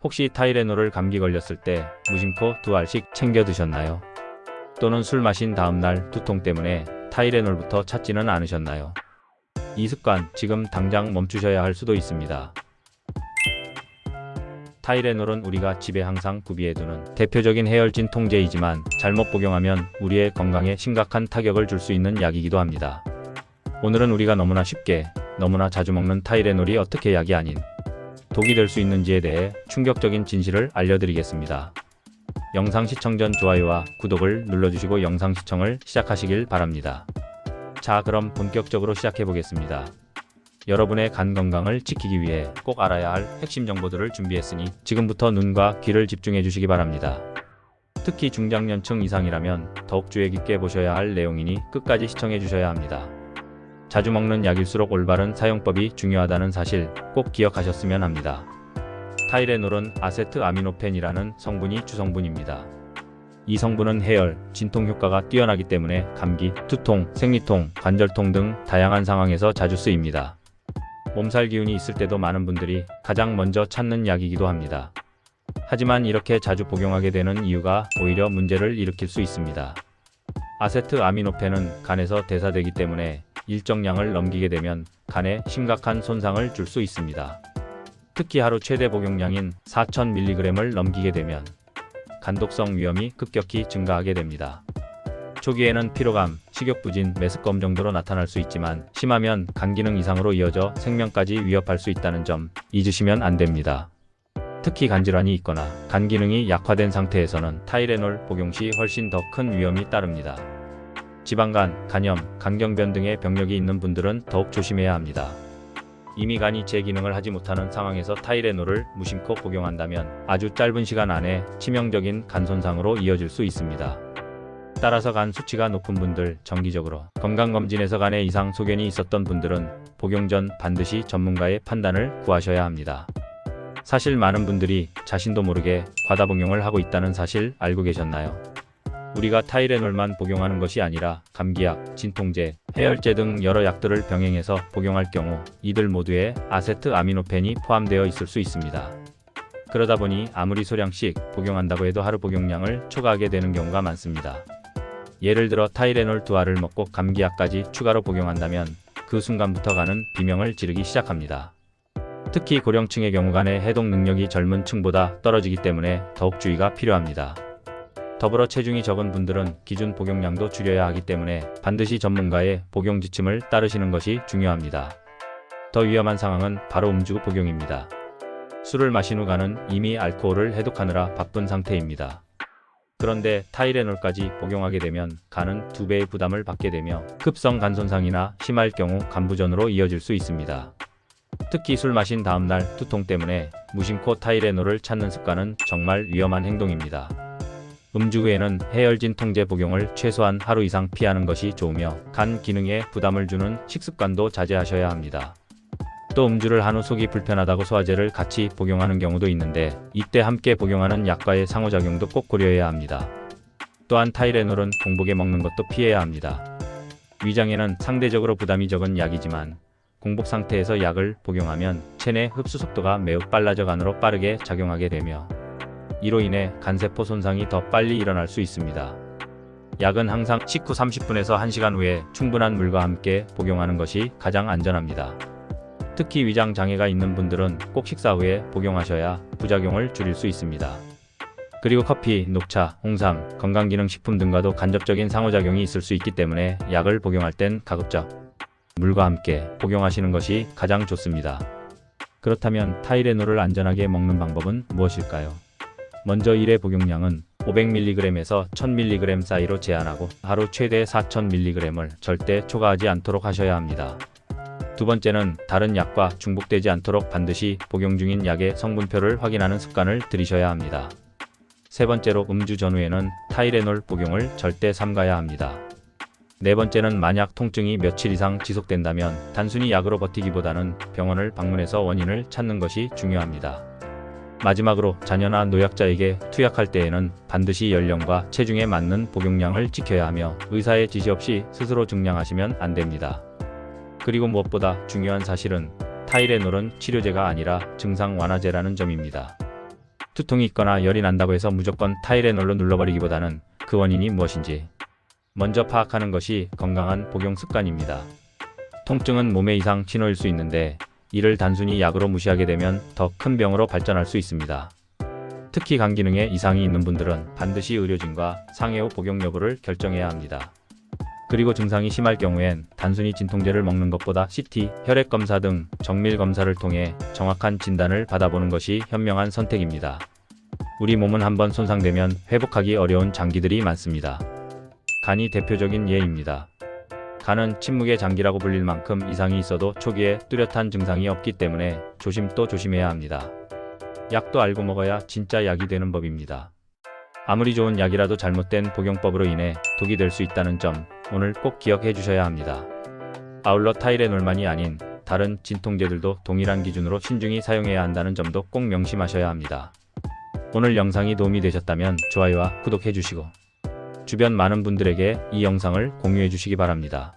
혹시 타이레놀을 감기 걸렸을 때 무심코 2알씩 챙겨 드셨나요? 또는 술 마신 다음날 두통 때문에 타이레놀부터 찾지는 않으셨나요? 이 습관 지금 당장 멈추셔야 할 수도 있습니다. 타이레놀은 우리가 집에 항상 구비해두는 대표적인 해열진 통제이지만 잘못 복용하면 우리의 건강에 심각한 타격을 줄 수 있는 약이기도 합니다. 오늘은 우리가 너무나 쉽게, 너무나 자주 먹는 타이레놀이 어떻게 약이 아닌 독이 될 수 있는지에 대해 충격적인 진실을 알려드리겠습니다. 영상 시청 전 좋아요와 구독을 눌러주시고 영상 시청을 시작하시길 바랍니다. 자, 그럼 본격적으로 시작해보겠습니다. 여러분의 간 건강을 지키기 위해 꼭 알아야 할 핵심 정보들을 준비했으니 지금부터 눈과 귀를 집중해 주시기 바랍니다. 특히 중장년층 이상이라면 더욱 주의 깊게 보셔야 할 내용이니 끝까지 시청해 주셔야 합니다. 자주 먹는 약일수록 올바른 사용법이 중요하다는 사실 꼭 기억하셨으면 합니다. 타이레놀은 아세트아미노펜이라는 성분이 주성분입니다. 이 성분은 해열, 진통 효과가 뛰어나기 때문에 감기, 두통, 생리통, 관절통 등 다양한 상황에서 자주 쓰입니다. 몸살 기운이 있을 때도 많은 분들이 가장 먼저 찾는 약이기도 합니다. 하지만 이렇게 자주 복용하게 되는 이유가 오히려 문제를 일으킬 수 있습니다. 아세트아미노펜은 간에서 대사되기 때문에 일정량을 넘기게 되면 간에 심각한 손상을 줄 수 있습니다. 특히 하루 최대 복용량인 4000mg을 넘기게 되면 간독성 위험이 급격히 증가하게 됩니다. 초기에는 피로감, 식욕부진, 메스꺼움 정도로 나타날 수 있지만 심하면 간 기능 이상으로 이어져 생명까지 위협할 수 있다는 점 잊으시면 안 됩니다. 특히 간질환이 있거나 간 기능이 약화된 상태에서는 타이레놀 복용 시 훨씬 더 큰 위험이 따릅니다. 지방간, 간염, 간경변 등의 병력이 있는 분들은 더욱 조심해야 합니다. 이미 간이 제 기능을 하지 못하는 상황에서 타이레놀을 무심코 복용한다면 아주 짧은 시간 안에 치명적인 간 손상으로 이어질 수 있습니다. 따라서 간 수치가 높은 분들, 정기적으로 건강검진에서 간에 이상 소견이 있었던 분들은 복용 전 반드시 전문가의 판단을 구하셔야 합니다. 사실 많은 분들이 자신도 모르게 과다 복용을 하고 있다는 사실 알고 계셨나요? 우리가 타이레놀만 복용하는 것이 아니라 감기약, 진통제, 해열제 등 여러 약들을 병행해서 복용할 경우 이들 모두에 아세트아미노펜이 포함되어 있을 수 있습니다. 그러다 보니 아무리 소량씩 복용한다고 해도 하루 복용량을 초과하게 되는 경우가 많습니다. 예를 들어 타이레놀 2알을 먹고 감기약까지 추가로 복용한다면 그 순간부터 간은 비명을 지르기 시작합니다. 특히 고령층의 경우 간의 해독 능력이 젊은 층보다 떨어지기 때문에 더욱 주의가 필요합니다. 더불어 체중이 적은 분들은 기준 복용량도 줄여야 하기 때문에 반드시 전문가의 복용 지침을 따르시는 것이 중요합니다. 더 위험한 상황은 바로 음주 복용입니다. 술을 마신 후 간은 이미 알코올을 해독하느라 바쁜 상태입니다. 그런데 타이레놀까지 복용하게 되면 간은 2배의 부담을 받게 되며 급성 간 손상이나 심할 경우 간부전으로 이어질 수 있습니다. 특히 술 마신 다음날 두통 때문에 무심코 타이레놀을 찾는 습관은 정말 위험한 행동입니다. 음주 후에는 해열진 통제 복용을 최소한 하루 이상 피하는 것이 좋으며 간 기능에 부담을 주는 식습관도 자제하셔야 합니다. 또 음주를 한 후 속이 불편하다고 소화제를 같이 복용하는 경우도 있는데 이때 함께 복용하는 약과의 상호작용도 꼭 고려해야 합니다. 또한 타이레놀은 공복에 먹는 것도 피해야 합니다. 위장에는 상대적으로 부담이 적은 약이지만 공복 상태에서 약을 복용하면 체내 흡수 속도가 매우 빨라져 간으로 빠르게 작용하게 되며 이로 인해 간세포 손상이 더 빨리 일어날 수 있습니다. 약은 항상 식후 30분에서 1시간 후에 충분한 물과 함께 복용하는 것이 가장 안전합니다. 특히 위장 장애가 있는 분들은 꼭 식사 후에 복용하셔야 부작용을 줄일 수 있습니다. 그리고 커피, 녹차, 홍삼, 건강기능식품 등과도 간접적인 상호작용이 있을 수 있기 때문에 약을 복용할 땐 가급적 물과 함께 복용하시는 것이 가장 좋습니다. 그렇다면 타이레놀을 안전하게 먹는 방법은 무엇일까요? 먼저 1회 복용량은 500mg에서 1000mg 사이로 제한하고 하루 최대 4000mg을 절대 초과하지 않도록 하셔야 합니다. 두 번째는 다른 약과 중복되지 않도록 반드시 복용 중인 약의 성분표를 확인하는 습관을 들이셔야 합니다. 세 번째로 음주 전후에는 타이레놀 복용을 절대 삼가야 합니다. 네 번째는 만약 통증이 며칠 이상 지속된다면 단순히 약으로 버티기보다는 병원을 방문해서 원인을 찾는 것이 중요합니다. 마지막으로 자녀나 노약자에게 투약할 때에는 반드시 연령과 체중에 맞는 복용량을 지켜야 하며 의사의 지시 없이 스스로 증량하시면 안 됩니다. 그리고 무엇보다 중요한 사실은 타이레놀은 치료제가 아니라 증상 완화제라는 점입니다. 두통이 있거나 열이 난다고 해서 무조건 타이레놀로 눌러버리기보다는 그 원인이 무엇인지 먼저 파악하는 것이 건강한 복용 습관입니다. 통증은 몸의 이상 신호일 수 있는데 이를 단순히 약으로 무시하게 되면 더 큰 병으로 발전할 수 있습니다. 특히 간 기능에 이상이 있는 분들은 반드시 의료진과 상해 후 복용 여부를 결정해야 합니다. 그리고 증상이 심할 경우엔 단순히 진통제를 먹는 것보다 CT, 혈액 검사 등 정밀 검사를 통해 정확한 진단을 받아보는 것이 현명한 선택입니다. 우리 몸은 한번 손상되면 회복하기 어려운 장기들이 많습니다. 간이 대표적인 예입니다. 간은 침묵의 장기라고 불릴 만큼 이상이 있어도 초기에 뚜렷한 증상이 없기 때문에 조심 또 조심해야 합니다. 약도 알고 먹어야 진짜 약이 되는 법입니다. 아무리 좋은 약이라도 잘못된 복용법으로 인해 독이 될 수 있다는 점 오늘 꼭 기억해 주셔야 합니다. 아울러 타이레놀만이 아닌 다른 진통제들도 동일한 기준으로 신중히 사용해야 한다는 점도 꼭 명심하셔야 합니다. 오늘 영상이 도움이 되셨다면 좋아요와 구독해 주시고 주변 많은 분들에게 이 영상을 공유해 주시기 바랍니다.